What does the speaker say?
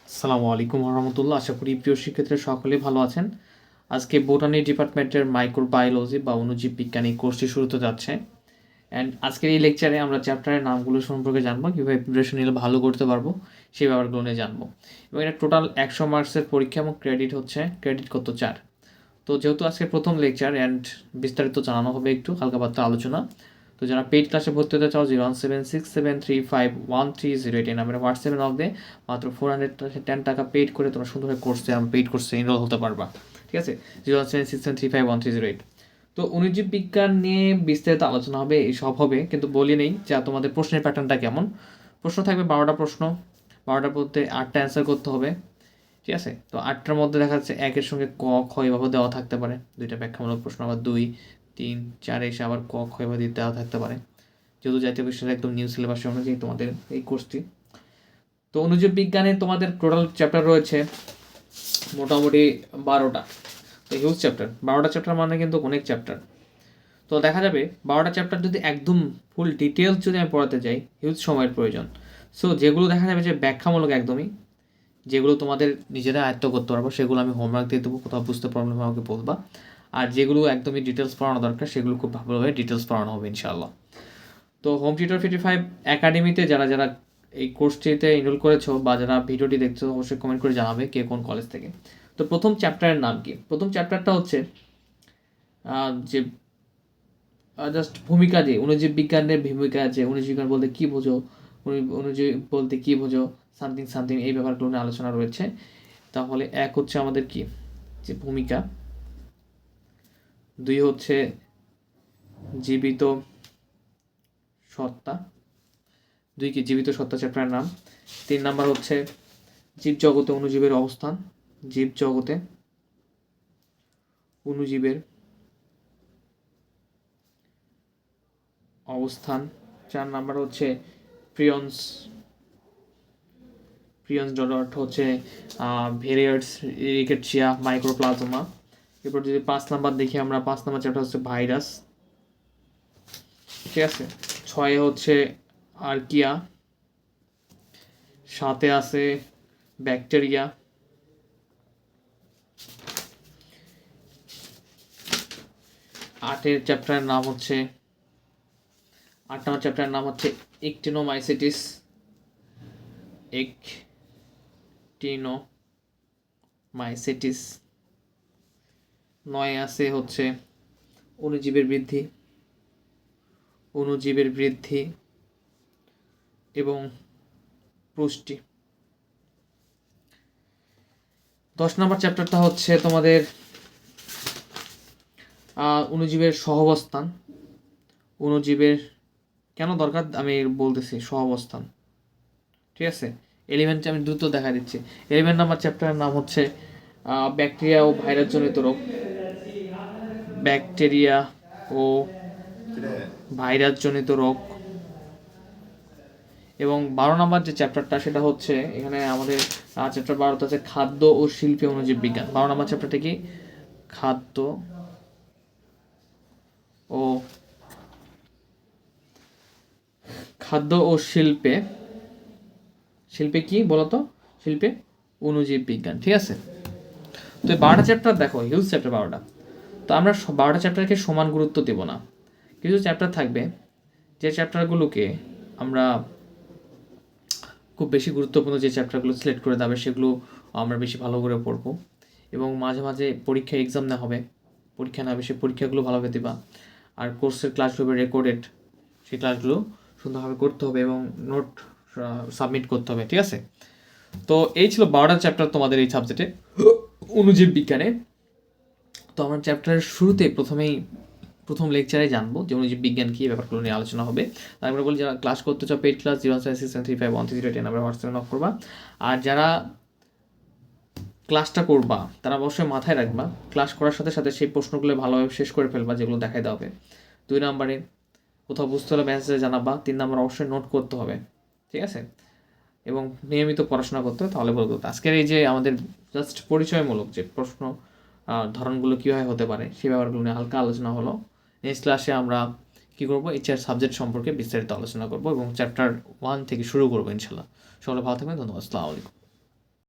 আসসালামু আলাইকুম রহমতুল্লাহ। আশা করি প্রিয় শিক্ষার্থীরা সকলে ভালো আছেন। আজকে বোটানি ডিপার্টমেন্টের মাইক্রোবায়োলজি বা অণুজীব বিজ্ঞান এই কোর্সটি শুরু হতে যাচ্ছে। অ্যান্ড আজকের এই লেকচারে আমরা চ্যাপ্টারের নামগুলো সম্পর্কে জানবো, কীভাবে প্রিপারেশন নিলে ভালো করতে পারবো সেই ব্যাপারগুলো নিয়ে জানবো। এবং এটা টোটাল 100 মার্কসের পরীক্ষা এবং ক্রেডিট কত 4। তো যেহেতু আজকে প্রথম লেকচার অ্যান্ড বিস্তারিত জানানো হবে, একটু হালকা পাতলা আলোচনা। তো যারা পেইড ক্লাসে ভর্তি হতে চাও 01767351308 এই নাম্বারে হোয়াটসঅ্যাপে নক দিয়ে মাত্র 410 টাকা পেইড করে তোমরা সুন্দরভাবে পেইড কোর্সে এনরোল হতে পারবা। ঠিক আছে, 01767351308। তো অণুজীব বিজ্ঞান নিয়ে বিস্তারিত আলোচনা হবে, এই সব হবে, কিন্তু বলি নেই যে তোমাদের প্রশ্নের প্যাটার্নটা কেমন। প্রশ্ন থাকবে 12টা প্রশ্ন, 12টার মধ্যে 8টা অ্যান্সার করতে হবে। ঠিক আছে, তো 8টার মধ্যে দেখা যাচ্ছে 1-এর সঙ্গে ক খ এভাবে দেওয়া থাকতে পারে, 2টা ব্যাখ্যামূলক প্রশ্ন, আবার 2, 3, 4 এসে আবার ক খ এভাবে দেওয়া থাকতে পারে, যেহেতু জাতীয় বিশ্ববিদ্যালয় একদম নিউ সিলেবাসের অনুযায়ী তোমাদের এই কোর্সটি। তো অণুজীব বিজ্ঞানে তোমাদের টোটাল চ্যাপ্টার রয়েছে মোটামুটি 12টা। তো হিউজ চ্যাপ্টার, 12টা চ্যাপ্টার মানে কিন্তু অনেক চ্যাপ্টার। তো দেখা যাবে 12টা চ্যাপ্টার যদি একদম ফুল ডিটেলস যদি আমি পড়াতে যাই, হিউজ সময়ের প্রয়োজন। সো যেগুলো দেখা যাবে যে ব্যাখ্যামূলক একদমই, যেগুলো তোমাদের নিজেরা আয়ত্ত করতে পারবো, সেগুলো আমি হোমওয়ার্ক দিয়ে দেবো, কোথাও বুঝতে প্রবলেম আমাকে বলবা। আর যেগুলো একদমই ডিটেলস পড়ানো দরকার, সেগুলো খুব ভালোভাবে ডিটেলস পড়ানো হবে ইনশাআল্লাহ। তো হোম টিউটর 55 একাডেমিতে যারা যারা এই কোর্সটিতে এনরোল করেছো বা যারা ভিডিওটি দেখছো, অবশ্যই কমেন্ট করে জানাবে কে কোন কলেজ থেকে। তো প্রথম চ্যাপ্টারের নাম কি? প্রথম চ্যাপ্টারটা হচ্ছে যে জাস্ট ভূমিকা, যে অণুজীব বিজ্ঞানের ভূমিকা, যে অণুজীব বিজ্ঞান বলতে কী বোঝো, অণুজীব বলতে কী বোঝো, সামথিং সামথিং, এই ব্যাপারগুলো নিয়ে আলোচনা রয়েছে। তাহলে 1 হচ্ছে আমাদের কি, যে ভূমিকা। 2 হচ্ছে জীবিত সত্তা, 2 কি জীবিত সত্তা চ্যাপ্টারের নাম। 3 নাম্বার হচ্ছে জীবজগতে অণুজীবের অবস্থান, জীবজগতে অণুজীবের অবস্থান। 4 নাম্বার হচ্ছে প্রিয়ন্স, যার অর্থ হচ্ছে ভেরিয়ার্স, রিকেটশিয়া, মাইক্রোপ্লাজমা। এরপর যদি 5 নাম্বার দেখি আমরা, 5 নাম্বার চ্যাপ্টার হচ্ছে ভাইরাস। ঠিক আছে, 6 হচ্ছে আর্কিয়া, 7 আছে ব্যাকটেরিয়া, 8 চ্যাপ্টারের নাম হচ্ছে, 8 নম্বর চ্যাপ্টারের নাম হচ্ছে একটিনোমাইসিটিস, একটিনোমাইসিটিস। 9 আছে হচ্ছে অণুজীবের বৃদ্ধি এবং পুষ্টি। 10 নম্বর চ্যাপ্টারটা হচ্ছে তোমাদের অণুজীবের সহাবস্থান। অণুজীবের কেন দরকার আমি বলতেছি, সহাবস্থান। ঠিক আছে, 11 আমি দ্রুত দেখা দিচ্ছি। 11 নম্বর চ্যাপ্টারের নাম হচ্ছে ব্যাকটেরিয়া ও ভাইরাস জনিত রোগ, ব্যাকটেরিয়া ও ভাইরাস জনিত রোগ। এবং 12 নম্বর যে চ্যাপ্টারটা, সেটা হচ্ছে এখানে আমাদের চ্যাপ্টার 12তে আছে খাদ্য ও শিল্পে অণুজীব বিজ্ঞান। 12 নম্বর চ্যাপ্টারটা কি, খাদ্য ও শিল্পে কি বলতো, শিল্পে অণুজীব বিজ্ঞান। ঠিক আছে, তো 12টা চ্যাপ্টার দেখো, হিউজ চ্যাপ্টার 12টা। তো আমরা 12টা চ্যাপ্টারকে সমান গুরুত্ব দেব না। কিছু চ্যাপ্টার থাকবে যে চ্যাপ্টারগুলোকে আমরা খুব বেশি গুরুত্বপূর্ণ, যে চ্যাপ্টারগুলো সিলেক্ট করে দেবে সেগুলো আমরা বেশি ভালো করে পড়বো। এবং মাঝে মাঝে পরীক্ষা এক্সাম না হবে, সেই পরীক্ষাগুলো ভালোভাবে দেবা। আর কোর্সের ক্লাসগুলো রেকর্ডেড, সেই ক্লাসগুলো সুন্দরভাবে করতে হবে এবং নোট সাবমিট করতে হবে। ঠিক আছে, তো এই ছিল 12টা চ্যাপ্টার তোমাদের এই সাবজেক্টে, অণুজীব বিজ্ঞানে। তো আমার চ্যাপ্টারের শুরুতে প্রথম লেকচারে জানবো যে অণুজীব বিজ্ঞান কী, ব্যাপারগুলো নিয়ে আলোচনা হবে। তারপরে বলি, যারা ক্লাস করতে চাও পেইড ক্লাস 07673513010 নাম্বার হোয়াটসঅ্যাপে নক করবা। আর যারা ক্লাসটা করবা তারা অবশ্যই মাথায় রাখবা, ক্লাস করার সাথে সাথে সেই প্রশ্নগুলো ভালোভাবে শেষ করে ফেলবা, যেগুলো দেখাই দেওয়া হবে। 2 নাম্বারে কোথাও বুঝতে হলে মেসেজে জানাবা। 3 নাম্বার অবশ্যই নোট করতে হবে। ঠিক আছে, এবং নিয়মিত পড়াশোনা করতে হবে, তাহলে বলবো। আজকের এই যে আমাদের জাস্ট পরিচয়মূলক যে প্রশ্ন ধরনগুলো কীভাবে হতে পারে, সেই ব্যাপারগুলো নিয়ে হালকা আলোচনা হলো। নেক্সট ক্লাসে আমরা কী করবো, এই সাবজেক্ট সম্পর্কে বিস্তারিত আলোচনা করবো এবং চ্যাপ্টার 1 থেকে শুরু করবো ইনশাল্লাহ। সকলে ভালো থাকবেন, ধন্যবাদ, আসসালামু আলাইকুম।